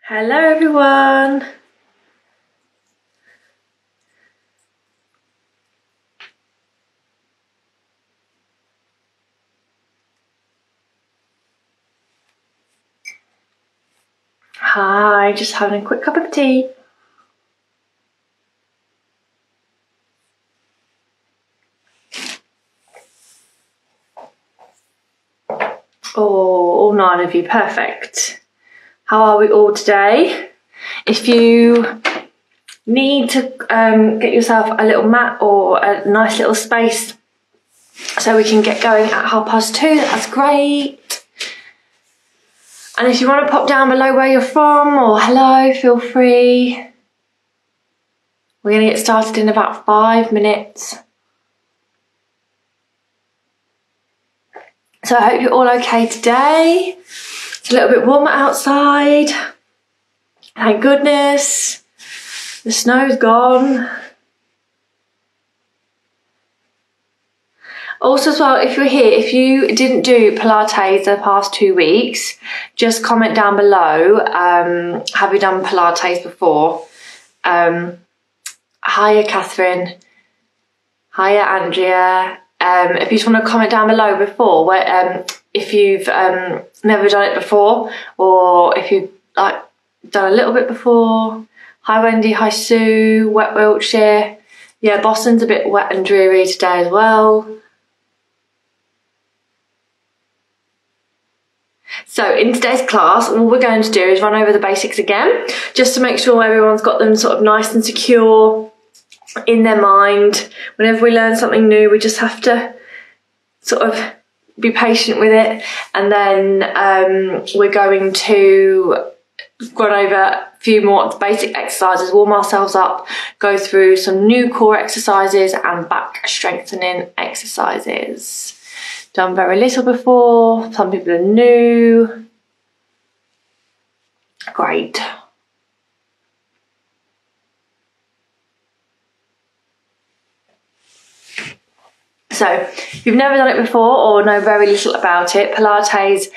Hello everyone. Hi, just having a quick cup of tea. Oh, all 9 of you, perfect. How are we all today? If you need to get yourself a little mat or a nice little space so we can get going at 2:30, that's great. And if you want to pop down below where you're from or hello, feel free. We're going to get started in about 5 minutes. So I hope you're all okay today. It's a little bit warmer outside. Thank goodness. The snow's gone. Also as well, if you're here, if you didn't do Pilates the past 2 weeks, just comment down below, have you done Pilates before? Hiya Catherine. Hiya Andrea. If you just want to comment down below before, where, if you've never done it before, or if you've like done a little bit before. Hi Wendy, hi Sue, wet Wiltshire. Yeah, Boston's a bit wet and dreary today as well. So in today's class, all we're going to do is run over the basics again, just to make sure everyone's got them sort of nice and secure in their mind. Whenever we learn something new, we just have to sort of be patient with it. And then we're going to run over a few more basic exercises, warm ourselves up, go through some new core exercises and back strengthening exercises. Done very little before, some people are new. Great. So if you've never done it before or know very little about it, Pilates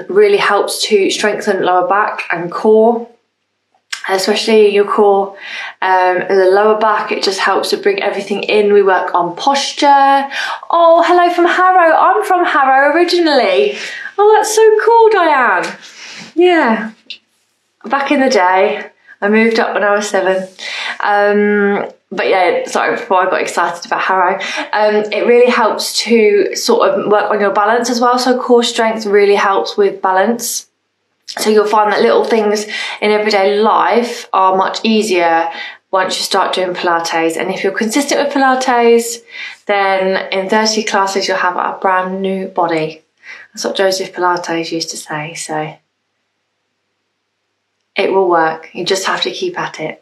really helps to strengthen lower back and core, especially your core. The lower back, it just helps to bring everything in. We work on posture. Oh, hello from Harrow. I'm from Harrow originally. Oh, that's so cool, Diane. Yeah, back in the day. I moved up when I was 7. But yeah, sorry, before I got excited about Harrow. It really helps to sort of work on your balance as well. So core strength really helps with balance. So you'll find that little things in everyday life are much easier once you start doing Pilates. And if you're consistent with Pilates, then in 30 classes, you'll have a brand new body. That's what Joseph Pilates used to say. So it will work. You just have to keep at it.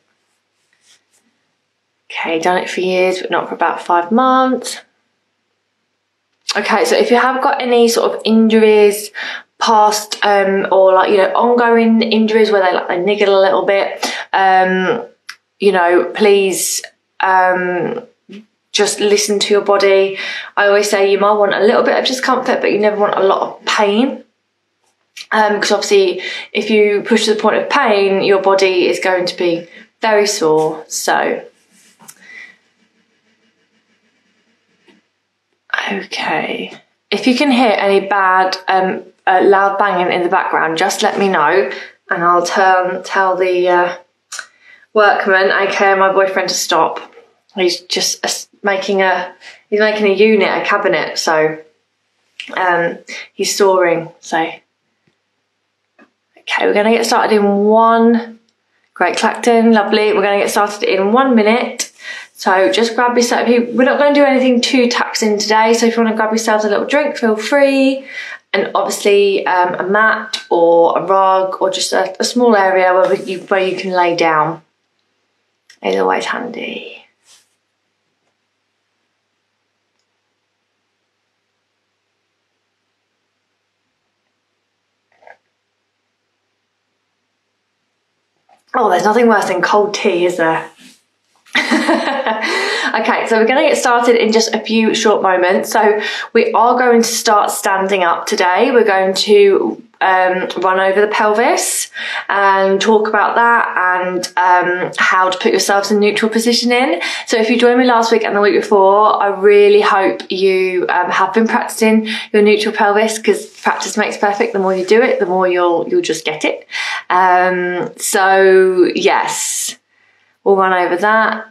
Okay, done it for years, but not for about 5 months. Okay, so if you have got any sort of injuries, past or like, you know, ongoing injuries where they niggle a little bit, you know, please just listen to your body. I always say you might want a little bit of discomfort, but you never want a lot of pain. Because obviously if you push to the point of pain, your body is going to be very sore. So okay, if you can hear any bad loud banging in the background, just let me know and I'll tell the workman, aka my boyfriend, to stop. He's just making a unit, a cabinet, so he's sawing. So okay, we're going to get started in 1. Great, Clacton, lovely. We're going to get started in 1 minute. So just grab yourself, we're not going to do anything too taxing today, so if you want to grab yourselves a little drink, feel free. And obviously a mat or a rug or just a small area where you can lay down is always handy. Oh, there's nothing worse than cold tea, is there? Okay, so we're going to get started in just a few short moments. So we are going to start standing up today. We're going to run over the pelvis and talk about that and how to put yourselves in neutral positioning. So if you joined me last week and the week before, I really hope you have been practicing your neutral pelvis, because practice makes perfect. The more you do it, the more you'll just get it. So yes, we'll run over that.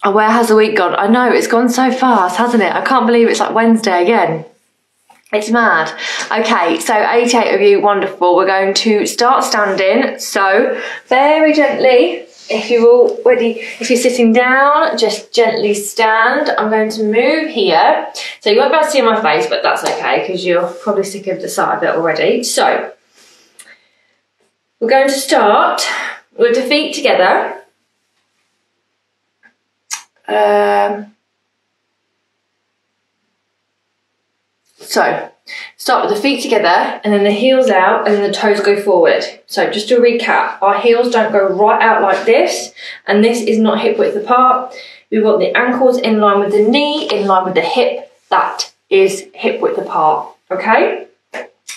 Oh, where has the week gone? I know, it's gone so fast, hasn't it? I can't believe it's like Wednesday again. It's mad. Okay, so 88 of you, wonderful. We're going to start standing. So very gently, if you're all ready, if you're sitting down, just gently stand. I'm going to move here. So you won't be able to see my face, but that's okay, because you're probably sick of the sight of it already. So we're going to start with the feet together. So start with the feet together and then the heels out and then the toes go forward. So just to recap, our heels don't go right out like this, and this is not hip width apart. We want the ankles in line with the knee, in line with the hip. That is hip width apart, okay?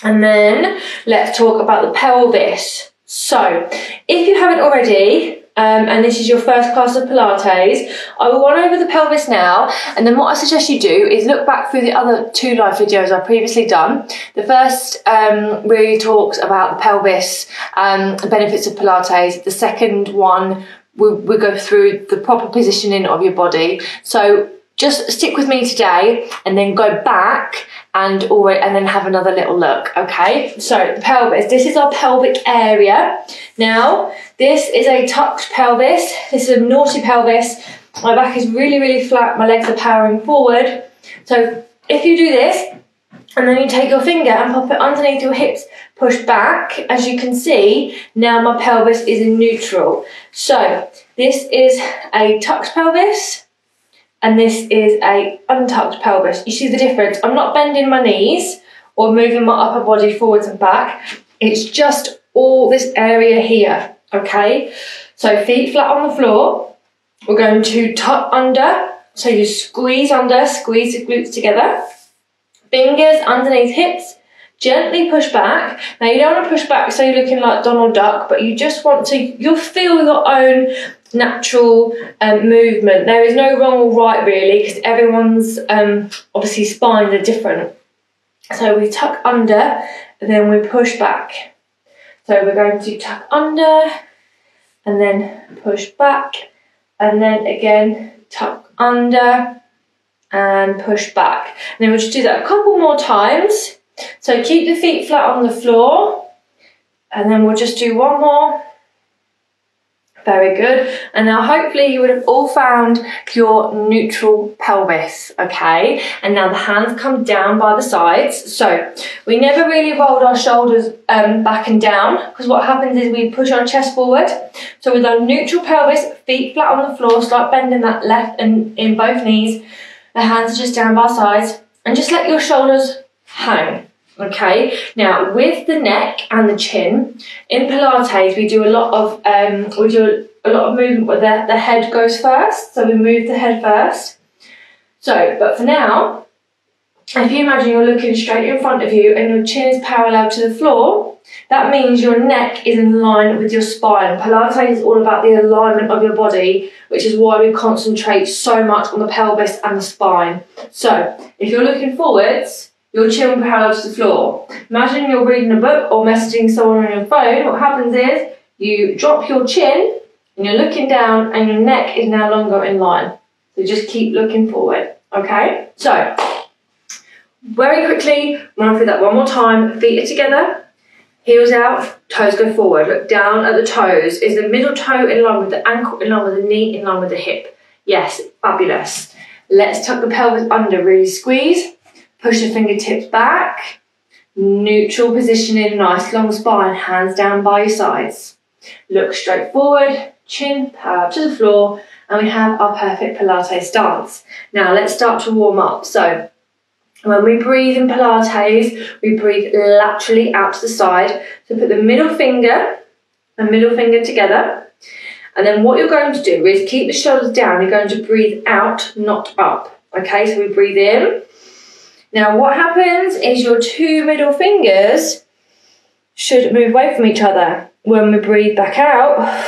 And then let's talk about the pelvis. So if you haven't already, and this is your first class of Pilates, I will run over the pelvis now, and then what I suggest you do is look back through the other 2 live videos I've previously done. The first really talks about the pelvis, the benefits of Pilates. The second one, we go through the proper positioning of your body. So just stick with me today and then go back and then have another little look, okay? So the pelvis, this is our pelvic area. Now, this is a tucked pelvis. This is a naughty pelvis. My back is really, really flat. My legs are powering forward. So if you do this, and then you take your finger and pop it underneath your hips, push back. As you can see, now my pelvis is in neutral. So this is a tucked pelvis, and this is a untucked pelvis. You see the difference? I'm not bending my knees or moving my upper body forwards and back. It's just all this area here, okay? So feet flat on the floor. We're going to tuck under. So you squeeze under, squeeze the glutes together. Fingers underneath hips. Gently push back. Now you don't want to push back so you're looking like Donald Duck, but you just want to, you'll feel your own natural movement. There is no wrong or right really, because everyone's obviously spines are different. So we tuck under and then we push back. So we're going to tuck under and then push back, and then again tuck under and push back. And then we'll just do that a couple more times. So keep the feet flat on the floor, and then we'll just do one more. Very good. And now hopefully you would have all found your neutral pelvis, okay? And now the hands come down by the sides. So we never really rolled our shoulders back and down, because what happens is we push our chest forward. So with our neutral pelvis, feet flat on the floor, start bending that left and in both knees. The hands are just down by sides, and just let your shoulders hang. Okay, now with the neck and the chin, in Pilates we do a lot of movement where the head goes first, so we move the head first. So, but for now, if you imagine you're looking straight in front of you and your chin is parallel to the floor, that means your neck is in line with your spine. Pilates is all about the alignment of your body, which is why we concentrate so much on the pelvis and the spine. So, if you're looking forwards, your chin will be parallel to the floor. Imagine you're reading a book or messaging someone on your phone. What happens is you drop your chin and you're looking down, and your neck is now longer in line. So just keep looking forward, okay? So, very quickly, run through that one more time. Feet are together, heels out, toes go forward. Look down at the toes. Is the middle toe in line with the ankle, in line with the knee, in line with the hip? Yes, fabulous. Let's tuck the pelvis under, really squeeze. Push the fingertips back, neutral positioning, nice long spine, hands down by your sides. Look straight forward, chin parallel to the floor, and we have our perfect Pilates stance. Now let's start to warm up. So when we breathe in Pilates, we breathe laterally out to the side. So put the middle finger and middle finger together. And then what you're going to do is keep the shoulders down. You're going to breathe out, not up. Okay, so we breathe in. Now what happens is your 2 middle fingers should move away from each other. When we breathe back out,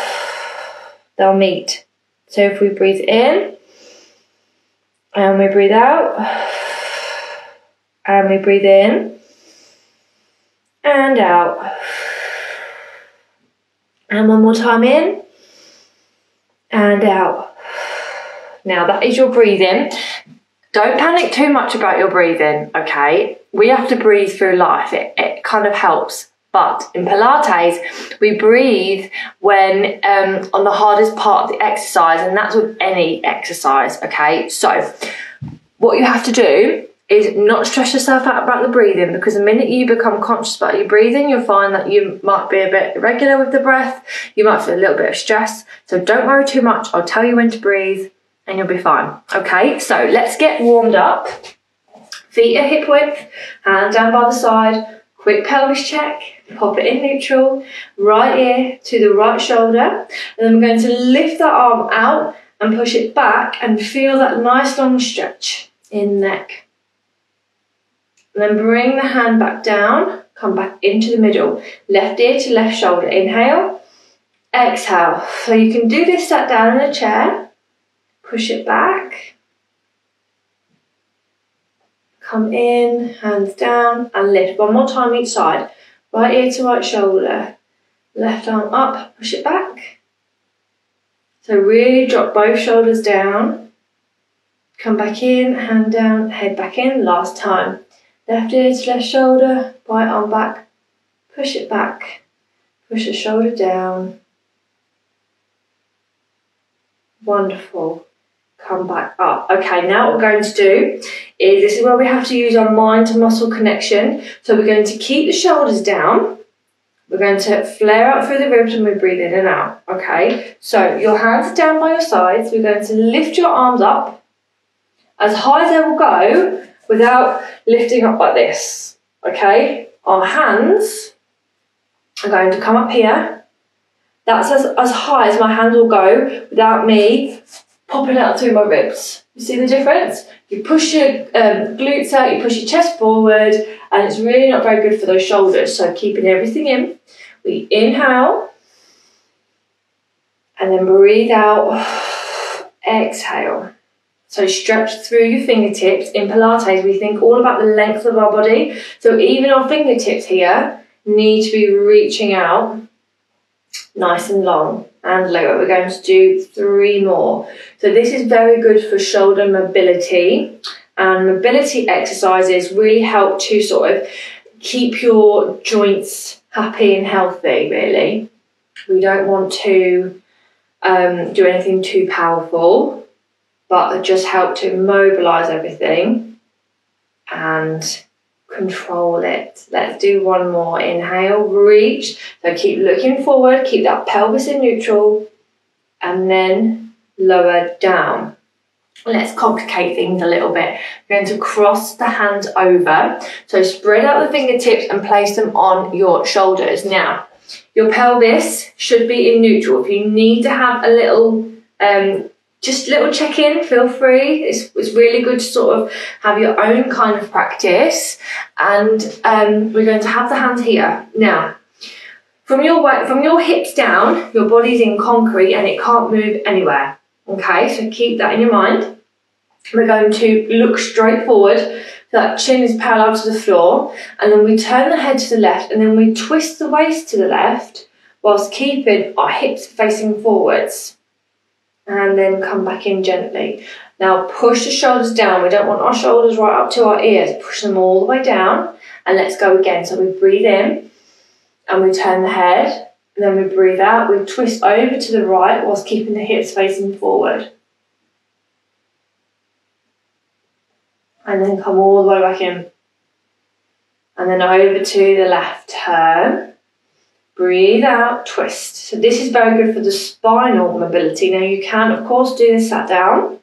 they'll meet. So if we breathe in, and we breathe out, and we breathe in, and out. And one more time in, and out. Now that is your breathing. Don't panic too much about your breathing, okay? We have to breathe through life. It kind of helps. But in Pilates, we breathe when on the hardest part of the exercise, and that's with any exercise, okay? So what you have to do is not stress yourself out about the breathing, because the minute you become conscious about your breathing, you'll find that you might be a bit irregular with the breath. You might feel a little bit of stress. So don't worry too much. I'll tell you when to breathe and you'll be fine. Okay, so let's get warmed up. Feet at hip width, hands down by the side. Quick pelvis check, pop it in neutral, right ear to the right shoulder. And then we're going to lift that arm out and push it back and feel that nice long stretch in the neck. And then bring the hand back down, come back into the middle. Left ear to left shoulder. Inhale, exhale. So you can do this sat down in a chair. Push it back. Come in, hands down, and lift. One more time each side. Right ear to right shoulder. Left arm up, push it back. So really drop both shoulders down. Come back in, hand down, head back in. Last time. Left ear to left shoulder, right arm back. Push it back. Push the shoulder down. Wonderful. Come back up. Okay, now what we're going to do is, this is where we have to use our mind to muscle connection. So we're going to keep the shoulders down. We're going to flare out through the ribs when we breathe in and out. Okay, so your hands are down by your sides. We're going to lift your arms up as high as they will go without lifting up like this. Okay, our hands are going to come up here. That's as high as my hands will go without me popping out through my ribs. You see the difference? You push your glutes out, you push your chest forward, and it's really not very good for those shoulders. So keeping everything in, we inhale, and then breathe out, exhale. So stretch through your fingertips. In Pilates, we think all about the length of our body. So even our fingertips here need to be reaching out nice and long and lower. We're going to do 3 more. So this is very good for shoulder mobility, and mobility exercises really help to sort of keep your joints happy and healthy, really. We don't want to do anything too powerful, but just help to mobilize everything and control it. Let's do 1 more. Inhale, reach. So keep looking forward, keep that pelvis in neutral, and then lower down. Let's complicate things a little bit. We're going to cross the hands over. So spread out the fingertips and place them on your shoulders. Now, your pelvis should be in neutral. If you need to have a little just a little check-in, feel free. It's really good to sort of have your own kind of practice. And we're going to have the hands here. Now, from your hips down, your body's in concrete and it can't move anywhere. Okay, so keep that in your mind. We're going to look straight forward. So that chin is parallel to the floor. And then we turn the head to the left, and then we twist the waist to the left whilst keeping our hips facing forwards. And then come back in gently. Now push the shoulders down. We don't want our shoulders right up to our ears. Push them all the way down. And let's go again. So we breathe in and we turn the head. And then we breathe out. We twist over to the right whilst keeping the hips facing forward. And then come all the way back in. And then over to the left. Turn. Breathe out, twist. So this is very good for the spinal mobility. Now you can, of course, do this sat down.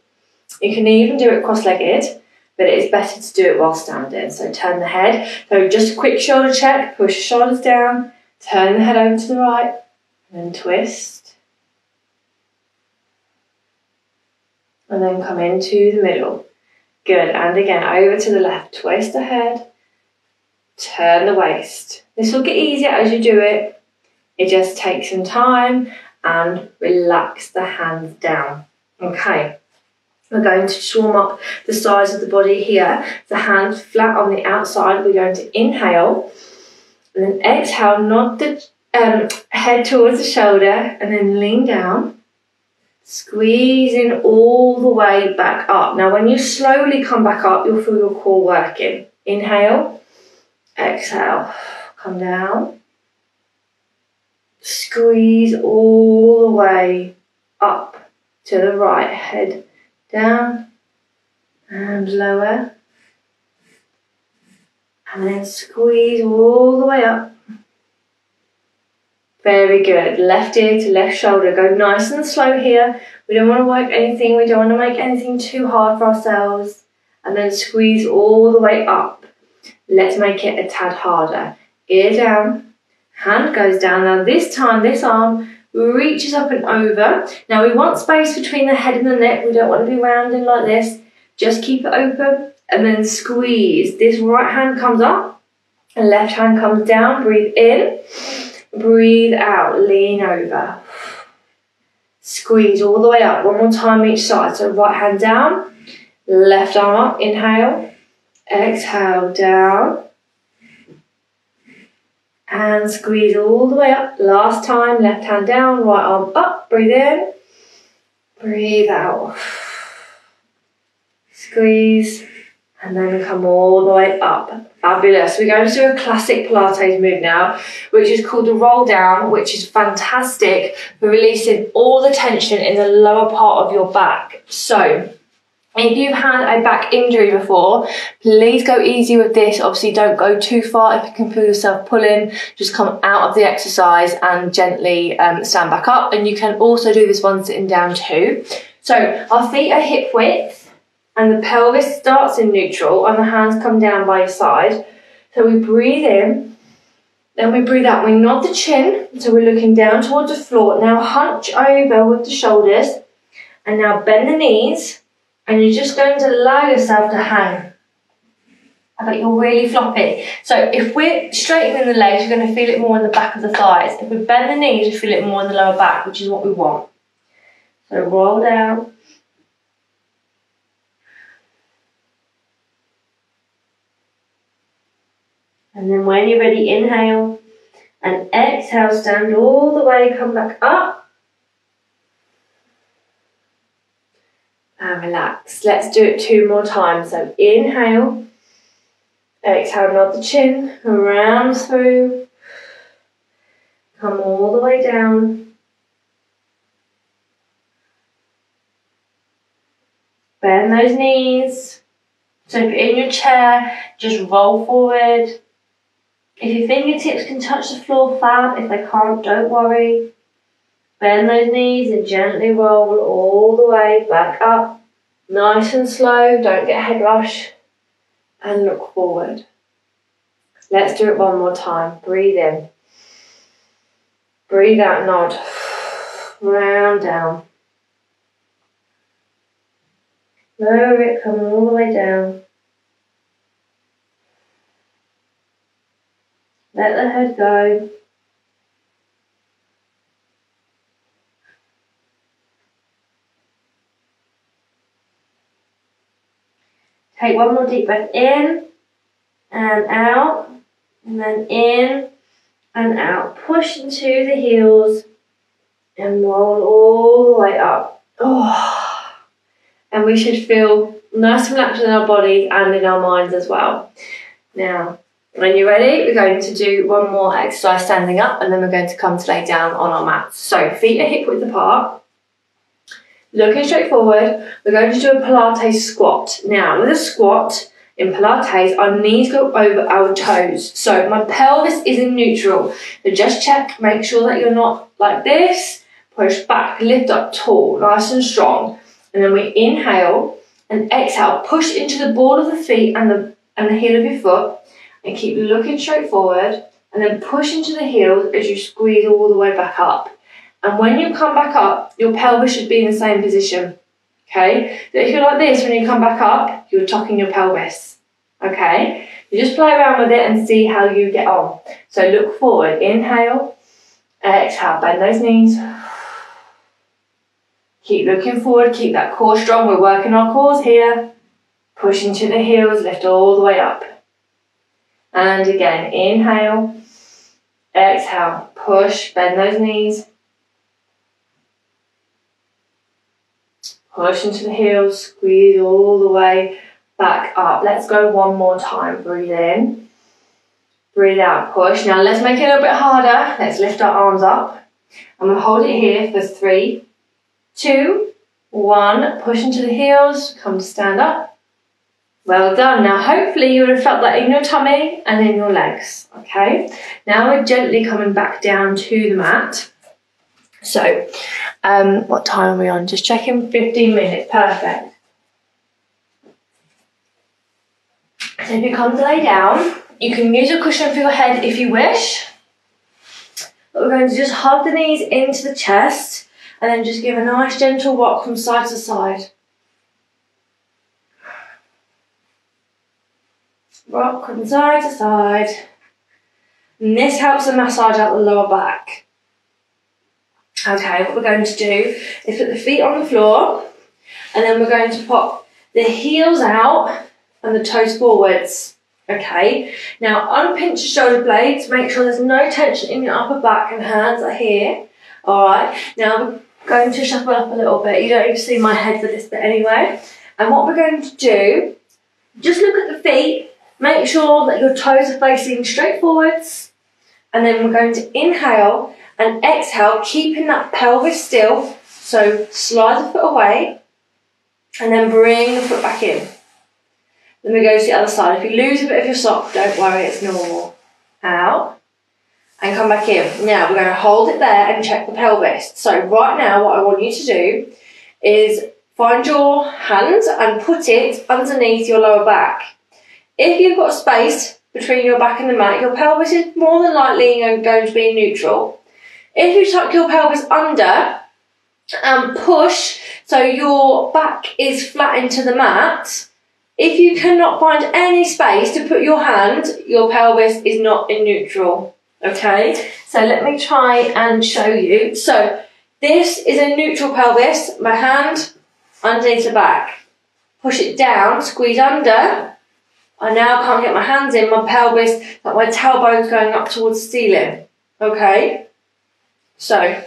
You can even do it cross-legged, but it is better to do it while standing. So turn the head. So just a quick shoulder check. Push the shoulders down. Turn the head over to the right. And then twist. And then come into the middle. Good. And again, over to the left. Twist the head. turn the waist. This will get easier as you do it. It just takes some time, and relax the hands down. Okay, we're going to warm up the sides of the body here. The hands flat on the outside. We're going to inhale, and then exhale, nod the head towards the shoulder, and then lean down. Squeezing all the way back up. Now when you slowly come back up, you'll feel your core working. Inhale, exhale, come down. Squeeze all the way up to the right. Head down and lower. And then squeeze all the way up. Very good. Left ear to left shoulder. Go nice and slow here. We don't want to work anything. We don't want to make anything too hard for ourselves. And then squeeze all the way up. Let's make it a tad harder. Ear down. Hand goes down. Now this time, this arm reaches up and over. Now we want space between the head and the neck. We don't want to be rounding like this. Just keep it open. And then squeeze. This right hand comes up. And left hand comes down. Breathe in. Breathe out, lean over. Squeeze all the way up. One more time each side. So right hand down, left arm up. Inhale, exhale, down. And squeeze all the way up. Last time, left hand down, right arm up. Breathe in, breathe out. Squeeze, and then come all the way up. Fabulous. We're going to do a classic Pilates move now, which is called the roll down, which is fantastic for releasing all the tension in the lower part of your back. So if you've had a back injury before, please go easy with this. Obviously, don't go too far. If you can feel yourself pulling, just come out of the exercise and gently stand back up. And you can also do this one sitting down too. So our feet are hip width. And the pelvis starts in neutral and the hands come down by your side. So we breathe in, then we breathe out. We nod the chin, so we're looking down towards the floor. Now hunch over with the shoulders and now bend the knees, and you're just going to allow yourself to hang. But you're really floppy. So if we're straightening the legs, you're going to feel it more in the back of the thighs. If we bend the knees, you feel it more in the lower back, which is what we want. So roll down. And then when you're ready, inhale and exhale, stand all the way, come back up. And relax. Let's do it 2 more times. So inhale, exhale, nod the chin, round through, come all the way down. Bend those knees. So if you're in your chair, just roll forward. If your fingertips can touch the floor, fab. If they can't, don't worry. Bend those knees and gently roll all the way back up. Nice and slow, don't get a head rush. And look forward. Let's do it one more time. Breathe in. Breathe out, nod. Round down. Lower it, come all the way down. Let the head go. Take one more deep breath in and out, and then in and out. Push into the heels and roll all the way up. Oh. And we should feel nice and relaxed in our body and in our minds as well. Now, when you're ready, we're going to do one more exercise standing up, and then we're going to come to lay down on our mats. So feet are hip width apart, looking straight forward. We're going to do a Pilates squat. Now with a squat in Pilates, our knees go over our toes. So my pelvis is in neutral. So just check, make sure that you're not like this. Push back, lift up tall, nice and strong. And then we inhale and exhale. Push into the ball of the feet and the heel of your foot. And keep looking straight forward, and then push into the heels as you squeeze all the way back up. And when you come back up, your pelvis should be in the same position, okay? So if you're like this, when you come back up, you're tucking your pelvis, okay? You just play around with it and see how you get on. So look forward, inhale, exhale, bend those knees. Keep looking forward, keep that core strong. We're working our cores here. Push into the heels, lift all the way up. And again, inhale, exhale, push, bend those knees. Push into the heels, squeeze all the way back up. Let's go one more time. Breathe in, breathe out, push. Now let's make it a little bit harder. Let's lift our arms up. I'm going to hold it here for 3, 2, 1. Push into the heels, come to stand up. Well done. Now hopefully you would have felt that in your tummy and in your legs. Okay. Now we're gently coming back down to the mat. So, what time are we on? Just checking, 15 minutes, perfect. So if you come to lay down, you can use a cushion for your head if you wish. But we're going to just hug the knees into the chest and then just give a nice gentle rock from side to side. Rock from side to side. And this helps to massage out the lower back. Okay, what we're going to do is put the feet on the floor and then we're going to pop the heels out and the toes forwards. Okay, now unpinch your shoulder blades, make sure there's no tension in your upper back and hands are here. Alright, now we're going to shuffle up a little bit. You don't need to see my head for this bit anyway. And what we're going to do, just look at the feet, make sure that your toes are facing straight forwards, and then we're going to inhale and exhale, keeping that pelvis still. So slide the foot away and then bring the foot back in. Then we go to the other side. If you lose a bit of your sock, don't worry, it's normal. Out and come back in. Now we're going to hold it there and check the pelvis. So right now what I want you to do is find your hand and put it underneath your lower back. If you've got space between your back and the mat, your pelvis is more than likely going to be neutral. If you tuck your pelvis under and push so your back is flat into the mat, if you cannot find any space to put your hand, your pelvis is not in neutral. Okay, so let me try and show you. So this is a neutral pelvis, my hand underneath the back. Push it down, squeeze under. I now can't get my hands in, my pelvis, like my tailbone's going up towards the ceiling. Okay. So,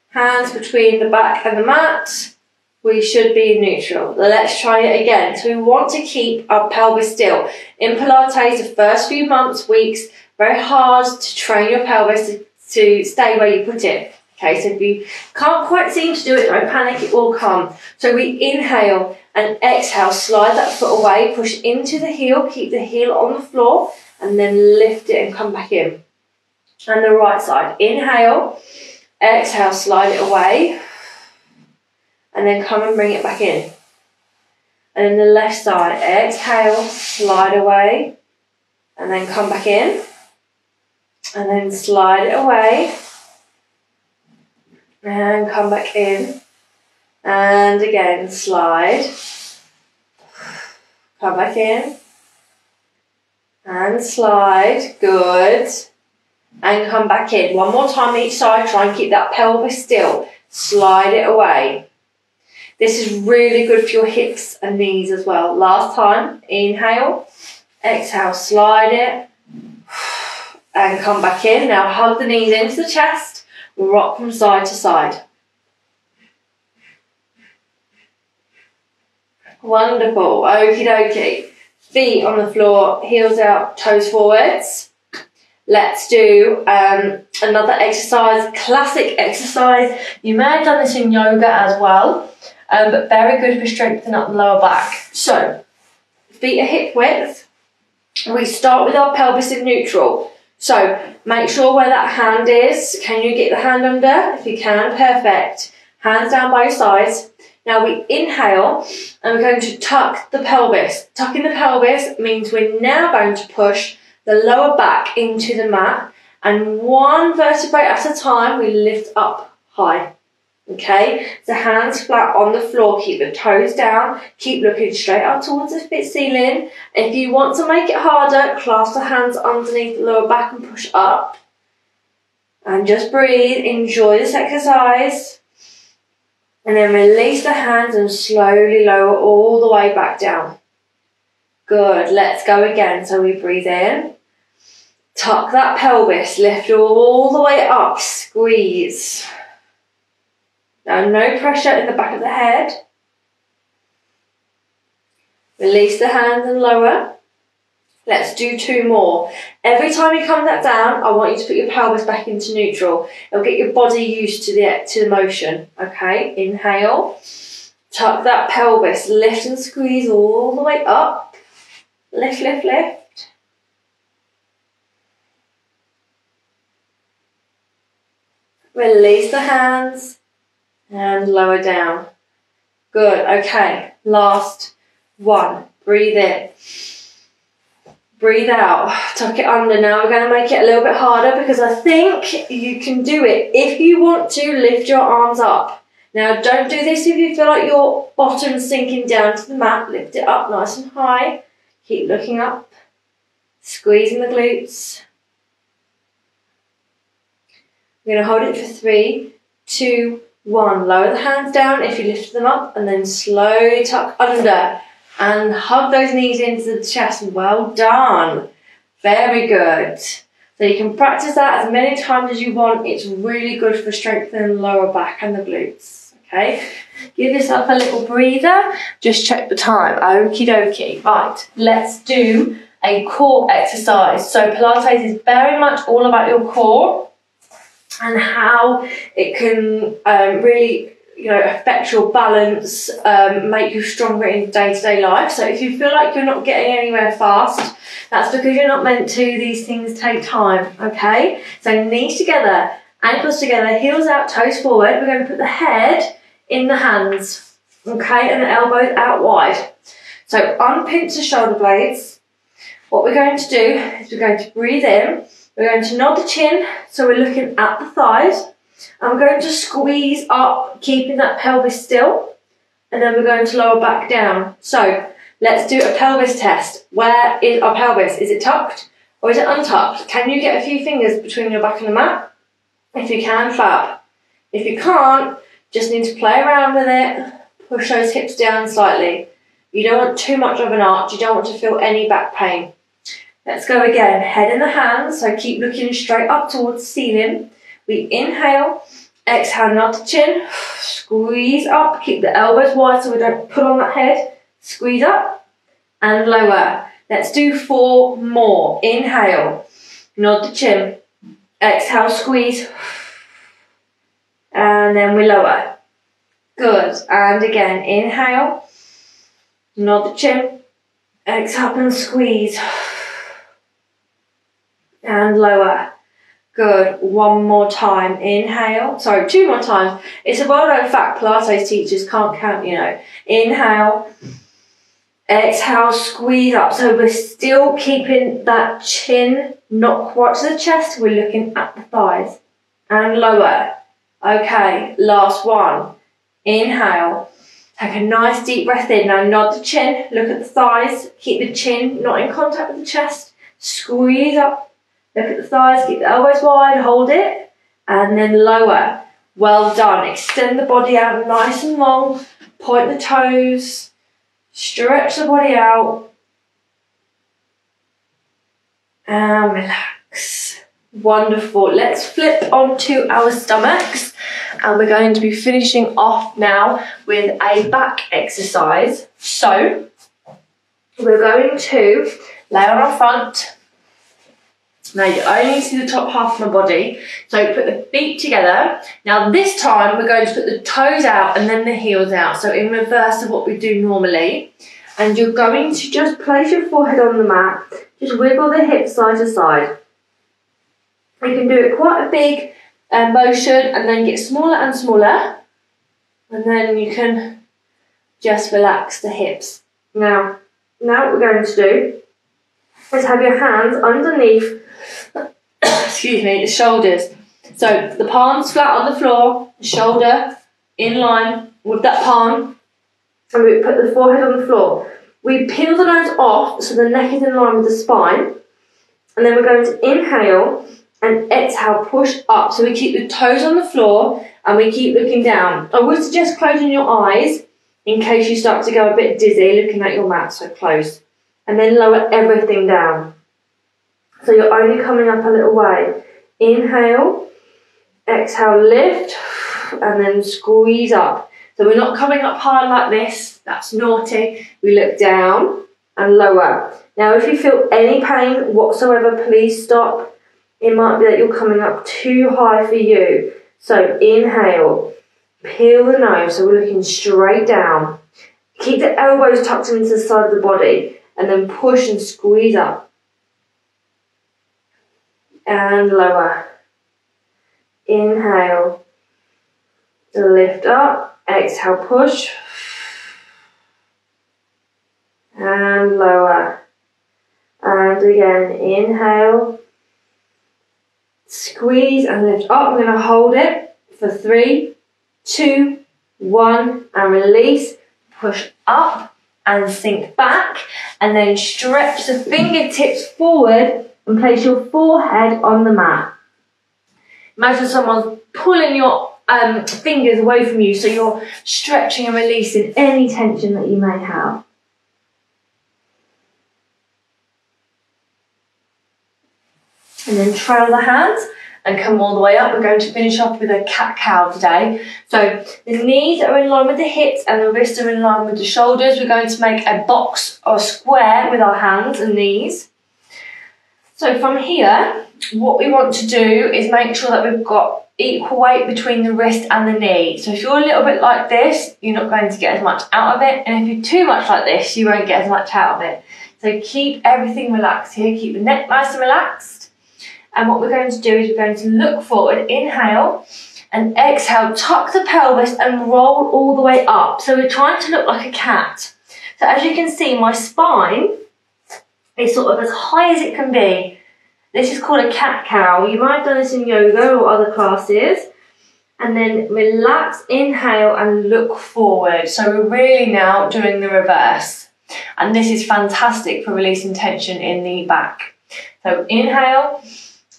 hands between the back and the mat, we should be in neutral. Let's try it again. So we want to keep our pelvis still. In Pilates, the first few months, weeks, very hard to train your pelvis to stay where you put it. Okay, so if you can't quite seem to do it, don't panic, it will come. So we inhale and exhale, slide that foot away, push into the heel, keep the heel on the floor, and then lift it and come back in. And the right side, inhale, exhale, slide it away, and then come and bring it back in. And then the left side, exhale, slide away, and then come back in, and then slide it away, and come back in, and again, slide, come back in, and slide, good, and come back in. One more time each side, try and keep that pelvis still, slide it away. This is really good for your hips and knees as well. Last time, inhale, exhale, slide it, and come back in. Now hug the knees into the chest, rock from side to side. Wonderful, okie dokie. Feet on the floor, heels out, toes forwards. Let's do another exercise, classic exercise. You may have done this in yoga as well, but very good for strengthening up the lower back. So, feet are hip width. We start with our pelvis in neutral. So, make sure where that hand is. Can you get the hand under? If you can, perfect. Hands down by your sides. Now we inhale and we're going to tuck the pelvis. Tucking the pelvis means we're now going to push the lower back into the mat, and one vertebrae at a time we lift up high. Okay, so hands flat on the floor, keep the toes down, keep looking straight up towards the fit ceiling. If you want to make it harder, clasp the hands underneath the lower back and push up. And just breathe, enjoy this exercise. And then release the hands and slowly lower all the way back down. Good, let's go again. So we breathe in, tuck that pelvis, lift all the way up, squeeze. Now no pressure in the back of the head. Release the hands and lower. Let's do 2 more. Every time you come that down, I want you to put your pelvis back into neutral. It'll get your body used to the motion. Okay, inhale. Tuck that pelvis, lift and squeeze all the way up. Lift, lift, lift. Release the hands and lower down. Good, okay. Last one. Breathe in. Breathe out, tuck it under. Now we're going to make it a little bit harder because I think you can do it. If you want to, lift your arms up. Now don't do this if you feel like your bottom's sinking down to the mat. Lift it up nice and high. Keep looking up. Squeezing the glutes. We're going to hold it for 3, 2, 1. Lower the hands down if you lift them up and then slowly tuck under. And hug those knees into the chest. Well done. Very good. So you can practice that as many times as you want. It's really good for strengthening the lower back and the glutes. Okay. Give yourself a little breather. Just check the time. Okie dokie. Right. Let's do a core exercise. So Pilates is very much all about your core and how it can really affect your balance, make you stronger in day-to-day life. So if you feel like you're not getting anywhere fast, that's because you're not meant to. These things take time, okay? So knees together, ankles together, heels out, toes forward. We're going to put the head in the hands, okay? And the elbows out wide. So unpinch the shoulder blades. What we're going to do is we're going to breathe in. We're going to nod the chin, so we're looking at the thighs. And we're going to squeeze up, keeping that pelvis still. And then we're going to lower back down. So let's do a pelvis test. Where is our pelvis? Is it tucked or is it untucked? Can you get a few fingers between your back and the mat? If you can, fab. If you can't, just need to play around with it. Push those hips down slightly. You don't want too much of an arch. You don't want to feel any back pain. Let's go again. Head in the hands. So keep looking straight up towards the ceiling. We inhale, exhale, nod the chin, squeeze up, keep the elbows wide so we don't pull on that head, squeeze up and lower. Let's do 4 more. Inhale, nod the chin, exhale, squeeze, and then we lower. Good, and again, inhale, nod the chin, exhale and squeeze, and lower. Good. 1 more time. Inhale. Sorry, 2 more times. It's a well-known fact. Pilates teachers can't count, Inhale. Exhale. Squeeze up. So we're still keeping that chin not quite to the chest. We're looking at the thighs. And lower. Okay. Last one. Inhale. Take a nice deep breath in. Now nod the chin. Look at the thighs. Keep the chin not in contact with the chest. Squeeze up. Look at the thighs, keep the elbows wide, hold it, and then lower. Well done. Extend the body out nice and long, point the toes, stretch the body out, and relax. Wonderful. Let's flip onto our stomachs, and we're going to be finishing off now with a back exercise. So, we're going to lay on our front. Now you only see the top half of my body, so put the feet together. Now this time we're going to put the toes out and then the heels out, so in reverse of what we do normally. And you're going to just place your forehead on the mat, just wiggle the hips side to side. You can do it quite a big motion and then get smaller and smaller, and then you can just relax the hips. Now what we're going to do is have your hands underneath excuse me, the shoulders. So the palms flat on the floor, the shoulder in line with that palm, and we put the forehead on the floor. We peel the nose off so the neck is in line with the spine, and then we're going to inhale and exhale, push up. So we keep the toes on the floor and we keep looking down. I would suggest closing your eyes in case you start to go a bit dizzy looking at your mat, so close. And then lower everything down. So you're only coming up a little way. Inhale, exhale, lift, and then squeeze up. So we're not coming up high like this, that's naughty. We look down and lower. Now if you feel any pain whatsoever, please stop. It might be that you're coming up too high for you. So inhale, peel the nose, so we're looking straight down. Keep the elbows tucked into the side of the body, and then push and squeeze up. And lower. Inhale, lift up, exhale, push. And lower. And again, inhale, squeeze and lift up. We're going to hold it for 3, 2, 1, and release. Push up and sink back, and then stretch the fingertips forward and place your forehead on the mat. Imagine someone's pulling your fingers away from you, so you're stretching and releasing any tension that you may have. And then trail the hands and come all the way up. We're going to finish off with a cat-cow today. So the knees are in line with the hips and the wrists are in line with the shoulders. We're going to make a box or a square with our hands and knees. So from here, what we want to do is make sure that we've got equal weight between the wrist and the knee. So if you're a little bit like this, you're not going to get as much out of it. And if you're too much like this, you won't get as much out of it. So keep everything relaxed here. Keep the neck nice and relaxed. And what we're going to do is we're going to look forward, inhale, and exhale, tuck the pelvis and roll all the way up. So we're trying to look like a cat. So as you can see, my spine is sort of as high as it can be. This is called a cat-cow. You might have done this in yoga or other classes. And then relax, inhale, and look forward. So we're really now doing the reverse. And this is fantastic for releasing tension in the back. So inhale,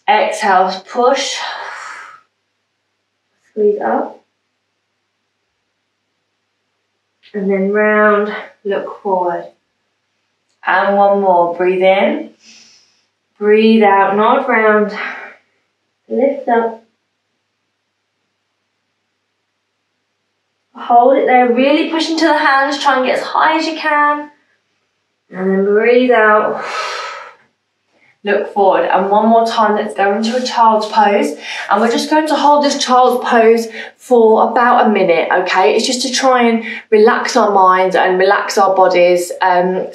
exhale, push, squeeze up, and then round, look forward. And one more, breathe in, breathe out, nod round, lift up, hold it there, really push into the hands, try and get as high as you can, and then breathe out. Look forward, and one more time, let's go into a child's pose, and we're just going to hold this child's pose for about a minute, okay? It's just to try and relax our minds and relax our bodies,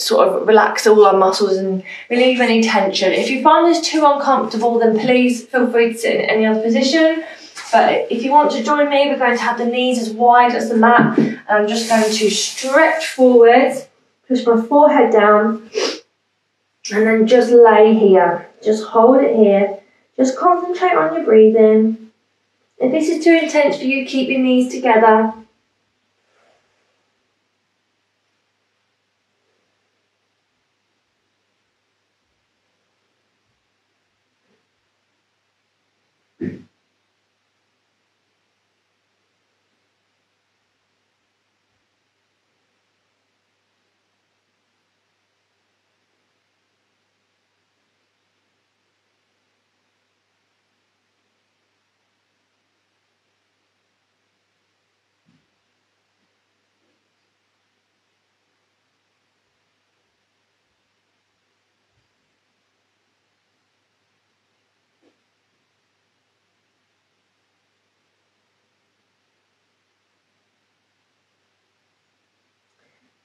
sort of relax all our muscles and relieve any tension. If you find this too uncomfortable, then please feel free to sit in any other position. But if you want to join me, we're going to have the knees as wide as the mat, and I'm just going to stretch forward, push my forehead down, and then just lay here. Just hold it here. Just concentrate on your breathing. If this is too intense for you, keep your knees together.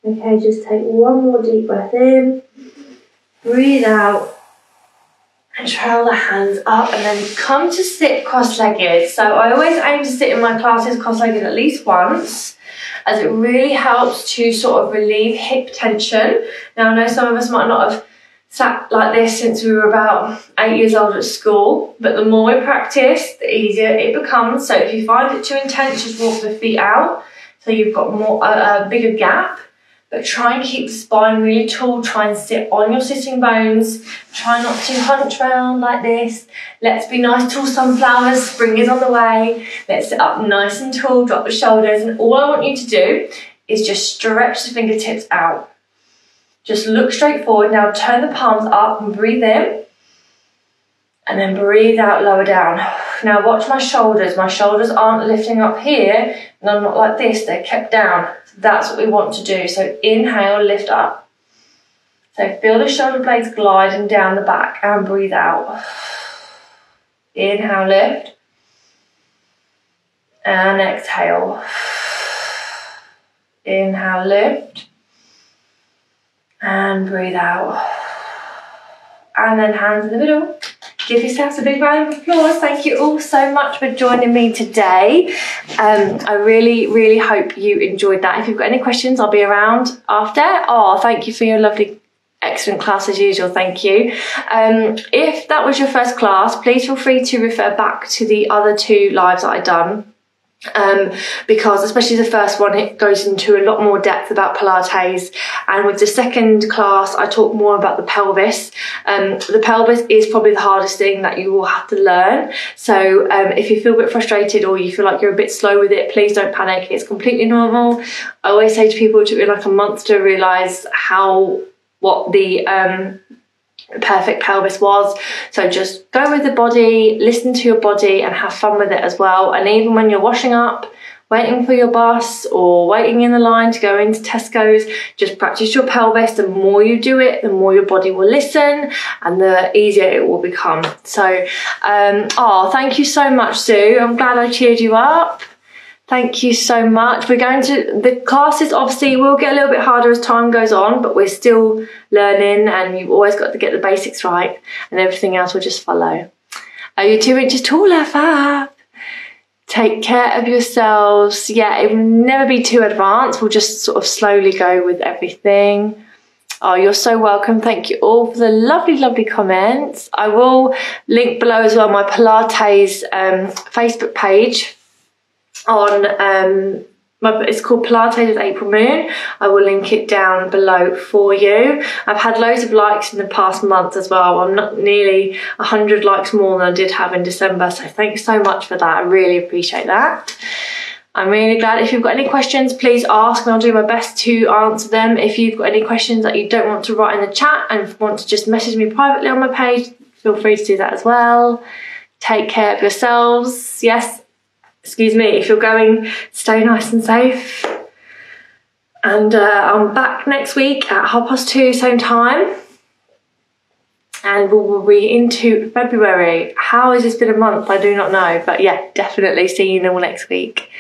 Okay, just take one more deep breath in, breathe out, and trail the hands up, and then come to sit cross-legged. So I always aim to sit in my classes cross-legged at least once, as it really helps to sort of relieve hip tension. Now I know some of us might not have sat like this since we were about 8 years old at school, but the more we practice, the easier it becomes. So if you find it too intense, just walk the feet out so you've got more a bigger gap. But try and keep the spine really tall. Try and sit on your sitting bones. Try not to hunch round like this. Let's be nice tall sunflowers. Spring is on the way. Let's sit up nice and tall. Drop the shoulders. And all I want you to do is just stretch the fingertips out. Just look straight forward. Now turn the palms up and breathe in. And then breathe out, lower down. Now watch my shoulders. My shoulders aren't lifting up here. And I'm not like this. They're kept down. That's what we want to do. So inhale, lift up. So feel the shoulder blades gliding down the back and breathe out. Inhale, lift. And exhale. Inhale, lift. And breathe out. And then hands in the middle. Give yourselves a big round of applause. Thank you all so much for joining me today. I really, really hope you enjoyed that. If you've got any questions, I'll be around after. Oh, thank you for your lovely, excellent class as usual. Thank you. If that was your first class, please feel free to refer back to the other 2 lives that I've done. Because especially the first one, it goes into a lot more depth about Pilates, and with the second class I talk more about the pelvis. The pelvis is probably the hardest thing that you will have to learn, so if you feel a bit frustrated or you feel like you're a bit slow with it, please don't panic. It's completely normal. I always say to people, it took me like a month to realise what the perfect pelvis was. So just go with the body, listen to your body and have fun with it as well. And even when you're washing up, waiting for your bus or waiting in the line to go into Tesco's, just practice your pelvis. The more you do it, the more your body will listen and the easier it will become. So thank you so much, Sue. I'm glad I cheered you up. Thank you so much. We're going to, the classes obviously will get a little bit harder as time goes on, but we're still learning and you've always got to get the basics right and everything else will just follow. Are you 2 inches taller, fab? Take care of yourselves. Yeah, it will never be too advanced. We'll just sort of slowly go with everything. Oh, you're so welcome. Thank you all for the lovely, lovely comments. I will link below as well my Pilates Facebook page. It's called Pilates with April Moon. I will link it down below for you. I've had loads of likes in the past month as well. I'm not nearly 100 likes more than I did have in December, so thanks so much for that. I really appreciate that. I'm really glad. If you've got any questions, please ask and I'll do my best to answer them. If you've got any questions that you don't want to write in the chat and want to just message me privately on my page, feel free to do that as well. Take care of yourselves. Yes. Excuse me, if you're going, stay nice and safe. And I'm back next week at 2:30, same time. And we'll be into February. How has this been a month? I do not know. But yeah, definitely see you all next week.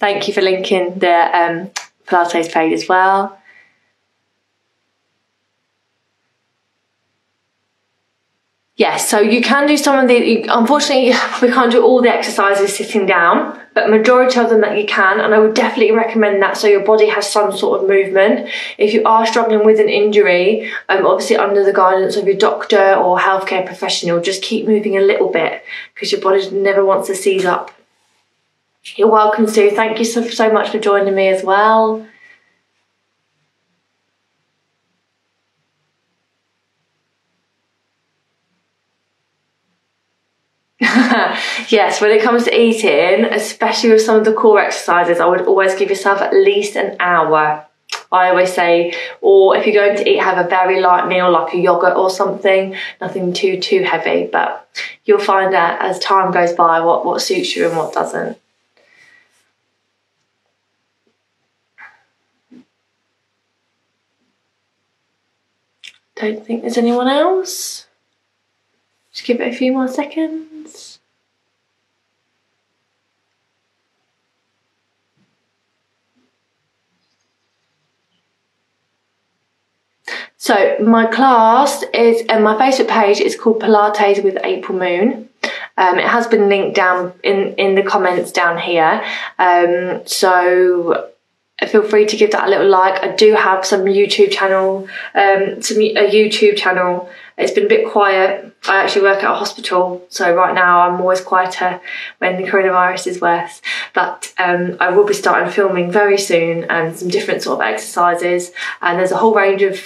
Thank you for linking the Pilates page as well. Yes, so you can do some of the, unfortunately we can't do all the exercises sitting down, but majority of them that you can, and I would definitely recommend that so your body has some sort of movement. If you are struggling with an injury, obviously under the guidance of your doctor or healthcare professional, just keep moving a little bit because your body never wants to seize up. You're welcome, Sue. Thank you so much for joining me as well. Yes, when it comes to eating, especially with some of the core exercises, I would always give yourself at least an hour. I always say, or if you're going to eat, have a very light meal like a yogurt or something, nothing too heavy, but you'll find out as time goes by what suits you and what doesn't. Don't think there's anyone else. Just give it a few more seconds. So my class is, and my Facebook page is called Pilates with April Moon. It has been linked down in the comments down here. So feel free to give that a little like. I do have some YouTube channel, a YouTube channel. It's been a bit quiet. I actually work at a hospital, so right now I'm always quieter when the coronavirus is worse. But I will be starting filming very soon, and some different sort of exercises. And there's a whole range of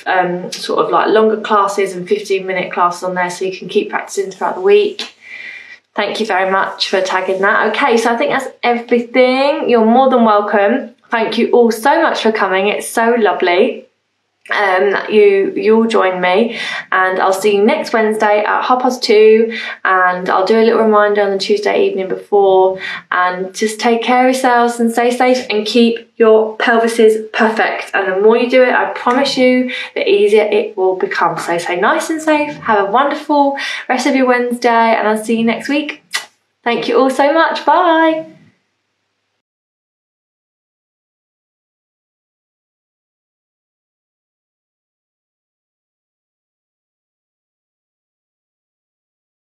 sort of like longer classes and 15-minute classes on there, so you can keep practicing throughout the week. Thank you very much for tagging that. Okay, so I think that's everything. You're more than welcome. Thank you all so much for coming. It's so lovely that you all join me, and I'll see you next Wednesday at 2:30, and I'll do a little reminder on the Tuesday evening before. And just take care of yourselves and stay safe and keep your pelvises perfect, and the more you do it, I promise you, the easier it will become. So stay nice and safe, have a wonderful rest of your Wednesday, and I'll see you next week. Thank you all so much. Bye.